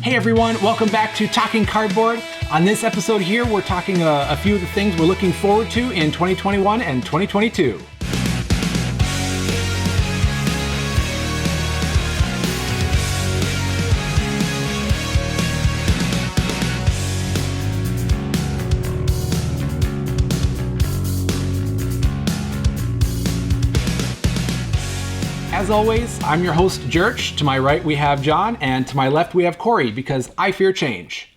Hey everyone, welcome back to Talking Cardboard. On this episode here, we're talking a few of the things we're looking forward to in 2021 and 2022. As always, I'm your host, Jurch. To my right, we have John, and to my left, we have Cory, because I fear change.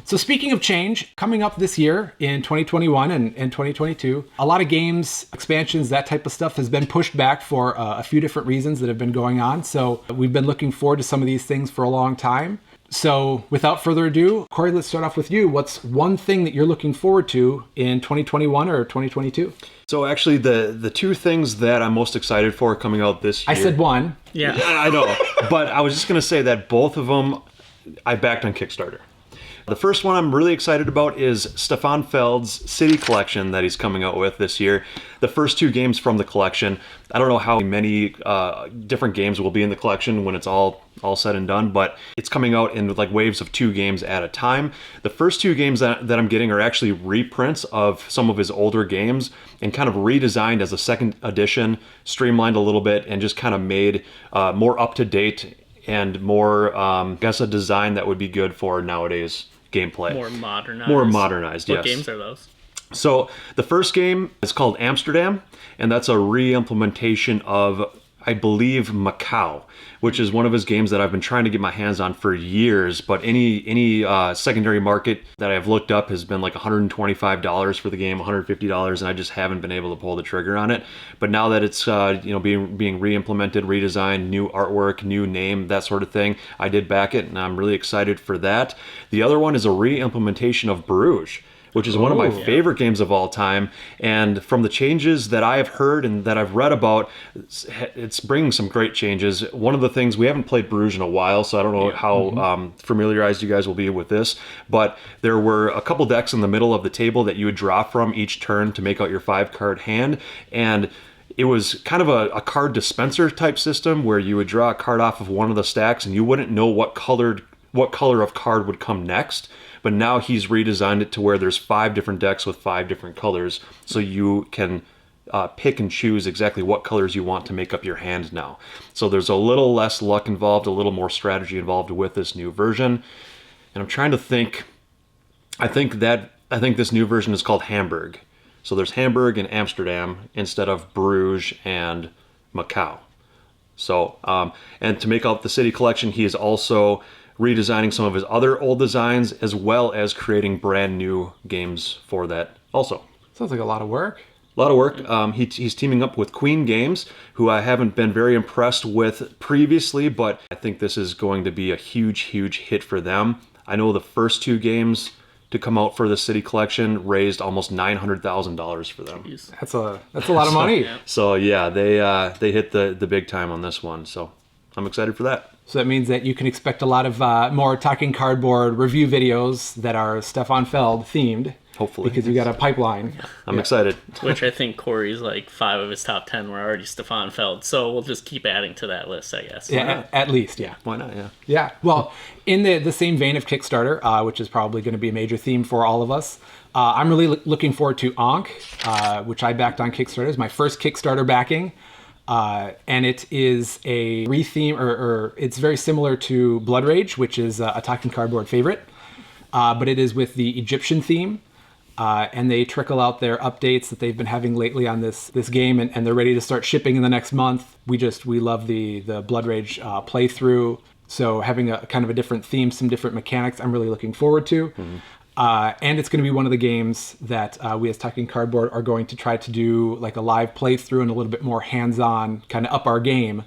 So speaking of change, coming up this year in 2021 and 2022, a lot of games, expansions, that type of stuff has been pushed back for a few different reasons that have been going on. So we've been looking forward to some of these things for a long time. So without further ado, Cory, let's start off with you. What's one thing that you're looking forward to in 2021 or 2022? So actually, the two things that I'm most excited for coming out this year... I said one. Yeah, I know. But I was just going to say that both of them I backed on Kickstarter. The first one I'm really excited about is Stefan Feld's City Collection that he's coming out with this year. The first two games from the collection. I don't know how many different games will be in the collection when it's all said and done, but it's coming out in like waves of 2 games at a time. The first 2 games that I'm getting are actually reprints of some of his older games and kind of redesigned as a second edition, streamlined a little bit, and just kind of made more up-to-date and more, I guess, a design that would be good for nowadays gameplay. More modernized. Yes. What games are those? So the first game is called Amsterdam, and that's a re-implementation of, I believe, Macau, which is one of his games that I've been trying to get my hands on for years, but any secondary market that I've looked up has been like $125 for the game, $150, and I just haven't been able to pull the trigger on it. But now that it's being re-implemented, redesigned, new artwork, new name, that sort of thing, I did back it, and I'm really excited for that. The other one is a re-implementation of Bruges, which is one of my favorite games of all time. And from the changes that I have heard and that I've read about, it's bringing some great changes. One of the things, we haven't played Bruges in a while, so I don't know how familiarized you guys will be with this, but there were a couple decks in the middle of the table that you would draw from each turn to make out your 5-card hand. And it was kind of a card dispenser type system where you would draw a card off of one of the stacks and you wouldn't know what color of card would come next. But now he's redesigned it to where there's 5 different decks with 5 different colors, so you can pick and choose exactly what colors you want to make up your hand now. So there's a little less luck involved, a little more strategy involved with this new version. And I'm trying to think. I think this new version is called Hamburg. So there's Hamburg and Amsterdam instead of Bruges and Macau. So and to make out the City Collection, he is also redesigning some of his other old designs, as well as creating brand new games for that also. Sounds like a lot of work. A lot of work. He's teaming up with Queen Games, who I haven't been very impressed with previously, but I think this is going to be a huge, huge hit for them. I know the first 2 games to come out for the City Collection raised almost $900,000 for them. Jeez. That's a lot of money. So yeah, they hit the big time on this one. So I'm excited for that. So that means that you can expect a lot of more Talking Cardboard review videos that are Stefan Feld themed. Hopefully. Because you got a pipeline. I'm excited. Which I think Cory's like 5 of his top 10 were already Stefan Feld. So we'll just keep adding to that list, I guess. Yeah, at least, yeah. Why not, yeah. Yeah, well, in the same vein of Kickstarter, which is probably going to be a major theme for all of us, I'm really looking forward to Ankh, which I backed on Kickstarter. It's my first Kickstarter backing. And it is a retheme, or it's very similar to Blood Rage, which is a Talking Cardboard favorite, but it is with the Egyptian theme, and they trickle out their updates that they've been having lately on this game, and they're ready to start shipping in the next month. We love the Blood Rage playthrough, so having a kind of a different theme, some different mechanics, I'm really looking forward to. Mm-hmm. And it's going to be one of the games that we as Talking Cardboard are going to try to do like a live playthrough and a little bit more hands-on, kind of up our game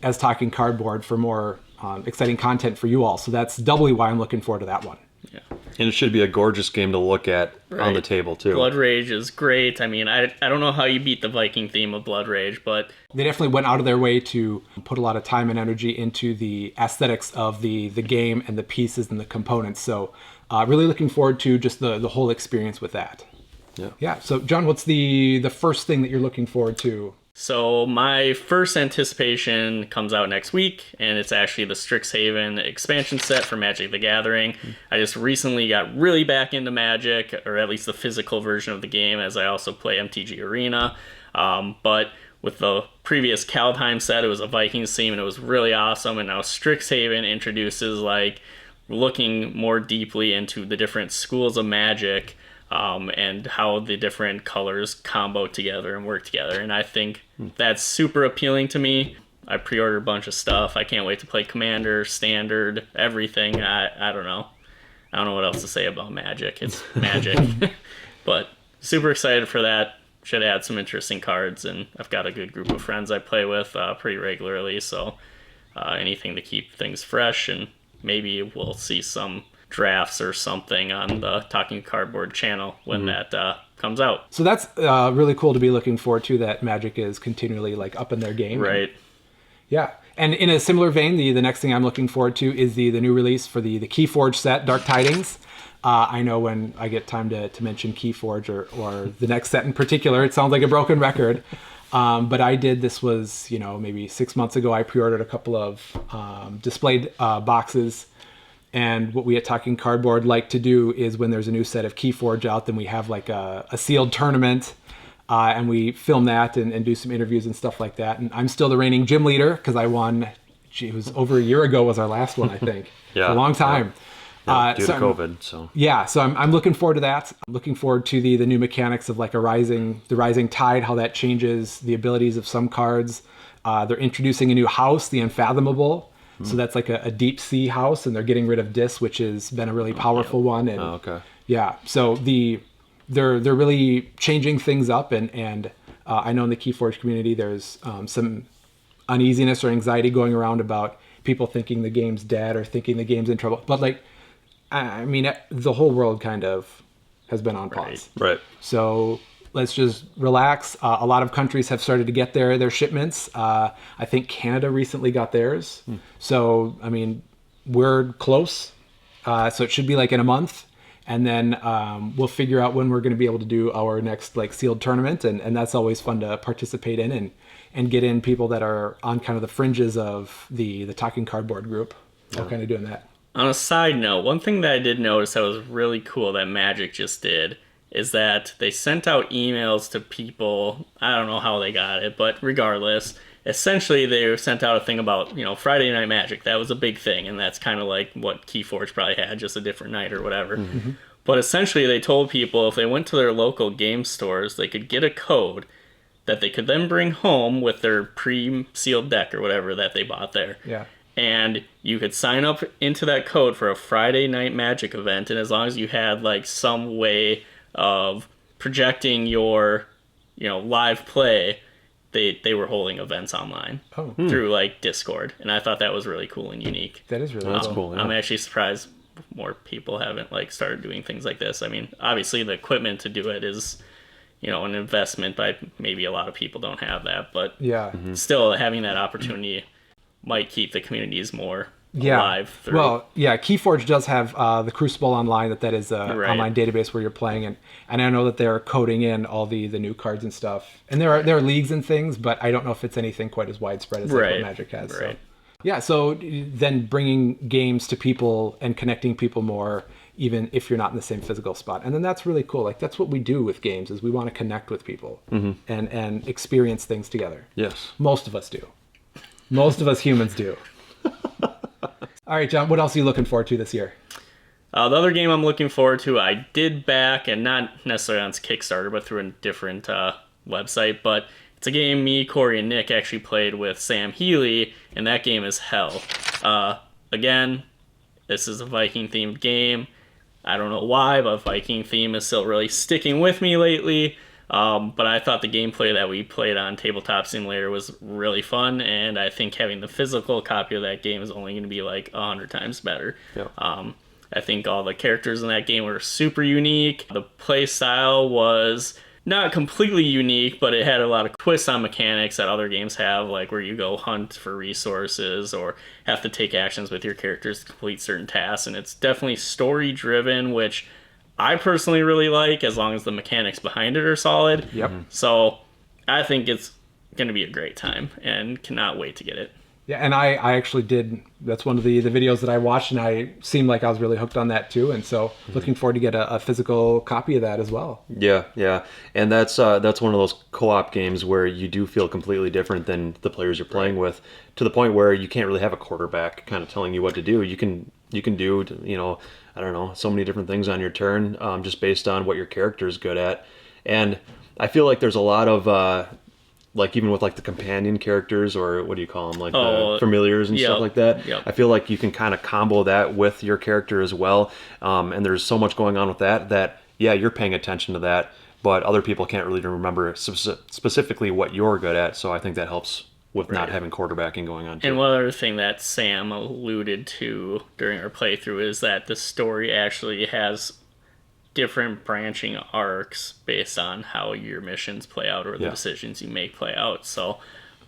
as Talking Cardboard for more exciting content for you all. So that's doubly why I'm looking forward to that one. Yeah. And it should be a gorgeous game to look at on the table, too. Blood Rage is great. I mean, I don't know how you beat the Viking theme of Blood Rage, but... They definitely went out of their way to put a lot of time and energy into the aesthetics of the game and the pieces and the components. So really looking forward to just the whole experience with that. Yeah. Yeah. So, John, what's the first thing that you're looking forward to So my first anticipation comes out next week, and it's actually the Strixhaven expansion set for Magic the Gathering. I just recently got really back into Magic, or at least the physical version of the game, as I also play MTG Arena. But with the previous Kaldheim set, it was a Vikings theme, and it was really awesome. And now Strixhaven introduces like looking more deeply into the different schools of Magic. And how the different colors combo together and work together. And I think that's super appealing to me. I pre-ordered a bunch of stuff. I can't wait to play Commander, Standard, everything. I don't know. I don't know what else to say about Magic. It's Magic. But super excited for that. Should add some interesting cards. And I've got a good group of friends I play with pretty regularly. So anything to keep things fresh. And maybe we'll see some drafts or something on the Talking Cardboard channel when that comes out. So that's really cool to be looking forward to, that Magic is continually like up in their game. Right. Yeah. And in a similar vein, the next thing I'm looking forward to is the new release for the Keyforge set, Dark Tidings. I know when I get time to mention Keyforge or the next set in particular, it sounds like a broken record. But this was, maybe 6 months ago. I pre-ordered a couple of displayed boxes. And what we at Talking Cardboard like to do is when there's a new set of Keyforge out, then we have like a sealed tournament and we film that and do some interviews and stuff like that. And I'm still the reigning gym leader because I won, it was over a year ago was our last one, I think. Yeah. A long time. Yeah, due to COVID. So I'm looking forward to that. I'm looking forward to the new mechanics of like the rising tide, how that changes the abilities of some cards. They're introducing a new house, the Unfathomable. So that's like a deep sea house, and they're getting rid of Dis, which has been a really powerful one. And okay. Yeah, so they're really changing things up, and I know in the Keyforge community there's some uneasiness or anxiety going around about people thinking the game's dead or thinking the game's in trouble. But like, I mean, the whole world kind of has been on pause. Right. So let's just relax. A lot of countries have started to get their shipments. I think Canada recently got theirs. So, I mean, we're close. So it should be like in a month. And then we'll figure out when we're going to be able to do our next like sealed tournament. And that's always fun to participate in and get in people that are on kind of the fringes of the Talking Cardboard group. Yeah. All kind of doing that. On a side note, one thing that I did notice that was really cool that Magic just did is that they sent out emails to people. I don't know how they got it, but regardless, essentially they sent out a thing about, Friday Night Magic. That was a big thing, and that's kind of like what Keyforge probably had, just a different night or whatever. Mm-hmm. But essentially they told people if they went to their local game stores, they could get a code that they could then bring home with their pre-sealed deck or whatever that they bought there. Yeah. And you could sign up into that code for a Friday Night Magic event, and as long as you had like some way of projecting your, live play, they were holding events online through like Discord, and I thought that was really cool and unique. That is really That's cool. Yeah. I'm actually surprised more people haven't like started doing things like this. I mean, obviously the equipment to do it is, an investment, but maybe a lot of people don't have that. But yeah, still having that opportunity might keep the communities more alive. Through. Well, yeah, Keyforge does have the Crucible Online. That is a online database where you're playing, and I know that they're coding in all the new cards and stuff. And there are leagues and things, but I don't know if it's anything quite as widespread as like what Magic has. Right. So. Yeah, so then bringing games to people and connecting people more, even if you're not in the same physical spot. And then that's really cool. Like that's what we do with games is we want to connect with people and experience things together. Yes. Most of us do. Most of us humans do. All right, John, what else are you looking forward to this year? The other game I'm looking forward to, I did back, and not necessarily on Kickstarter, but through a different website. But it's a game me, Cory, and Nick actually played with Sam Healy, and that game is hell. Again, this is a Viking-themed game. I don't know why, but Viking theme is still really sticking with me lately. But I thought the gameplay that we played on Tabletop Simulator was really fun, and I think having the physical copy of that game is only going to be like 100 times better. Yep. I think all the characters in that game were super unique. The play style was not completely unique, but it had a lot of twists on mechanics that other games have, like where you go hunt for resources or have to take actions with your characters to complete certain tasks, and it's definitely story-driven, which I personally really like, as long as the mechanics behind it are solid. Yep. So I think it's going to be a great time and cannot wait to get it. Yeah, and I actually did. That's one of the videos that I watched, and I seemed like I was really hooked on that too. And so, looking forward to get a physical copy of that as well. Yeah, and that's one of those co-op games where you do feel completely different than the players you're playing with, to the point where you can't really have a quarterback kind of telling you what to do. You can do, I don't know, so many different things on your turn, just based on what your character is good at. And I feel like there's a lot of like even with like the companion characters, or what do you call them, like the familiars and stuff like that. Yep. I feel like you can kind of combo that with your character as well. And there's so much going on with that yeah, you're paying attention to that, but other people can't really remember specifically what you're good at. So I think that helps with not having quarterbacking going on too. And one other thing that Sam alluded to during our playthrough is that the story actually has different branching arcs based on how your missions play out or the decisions you make play out. So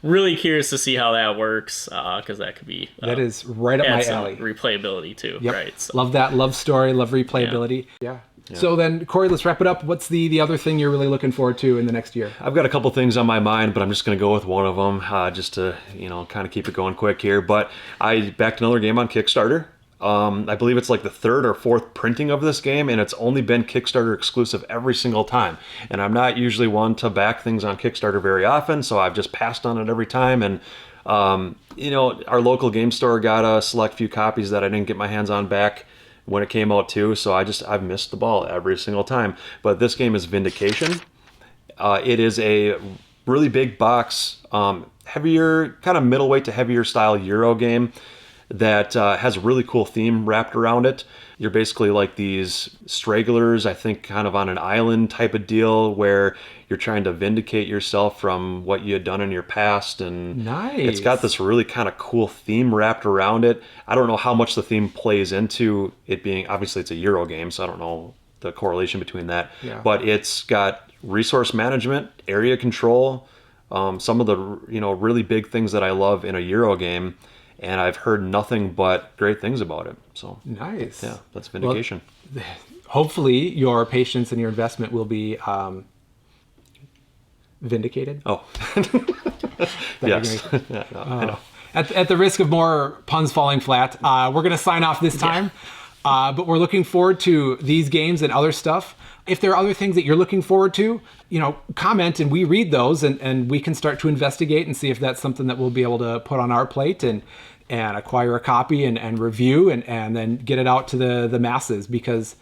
really curious to see how that works, because that could be that is right up my alley. Replayability too. Yep. Right. So. Love that. Love story. Love replayability. Yeah. So then, Cory, let's wrap it up. What's the other thing you're really looking forward to in the next year? I've got a couple things on my mind, but I'm just going to go with one of them, just to kind of keep it going quick here. But I backed another game on Kickstarter. I believe it's like the third or fourth printing of this game, and it's only been Kickstarter exclusive every single time. And I'm not usually one to back things on Kickstarter very often, so I've just passed on it every time. And our local game store got a select few copies that I didn't get my hands on back when it came out too, so I've missed the ball every single time. But this game is Vindication. It is a really big box, heavier, kind of middleweight to heavier style Euro game that has a really cool theme wrapped around it. You're basically like these stragglers, I think kind of on an island type of deal, where you're trying to vindicate yourself from what you had done in your past. And nice. It's got this really kind of cool theme wrapped around it. I don't know how much the theme plays into it being, obviously it's a Euro game, so I don't know the correlation between that. Yeah. But it's got resource management, area control, some of the really big things that I love in a Euro game. And I've heard nothing but great things about it. So nice. Yeah, that's Vindication. Well, hopefully your patience and your investment will be vindicated. Oh. Yes. Yeah, no, I know. At the risk of more puns falling flat, we're going to sign off this time. But we're looking forward to these games and other stuff. If there are other things that you're looking forward to, comment and we read those and we can start to investigate and see if that's something that we'll be able to put on our plate and acquire a copy and review and then get it out to the masses, because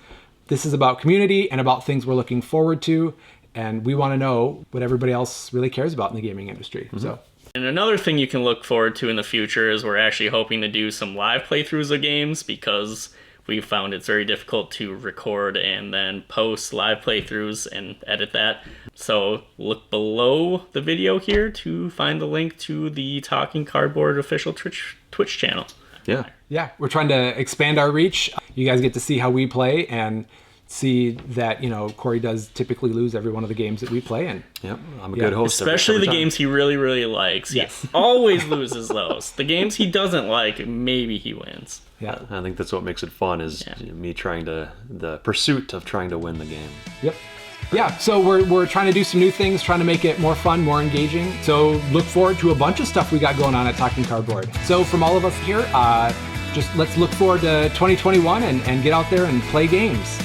this is about community and about things we're looking forward to. And we want to know what everybody else really cares about in the gaming industry. Mm-hmm. So. And another thing you can look forward to in the future is we're actually hoping to do some live playthroughs of games, because we've found it's very difficult to record and then post live playthroughs and edit that. So look below the video here to find the link to the Talking Cardboard official Twitch channel. Yeah, we're trying to expand our reach. You guys get to see how we play and see that Cory does typically lose every one of the games that we play in. Yep, I'm a good host. Especially every the games he really, really likes. Yes. He always loses those. The games he doesn't like, maybe he wins. Yeah, I think that's what makes it fun, is me the pursuit of trying to win the game. Yep. Yeah, so we're trying to do some new things, trying to make it more fun, more engaging. So look forward to a bunch of stuff we got going on at Talking Cardboard. So from all of us here, just let's look forward to 2021 and get out there and play games.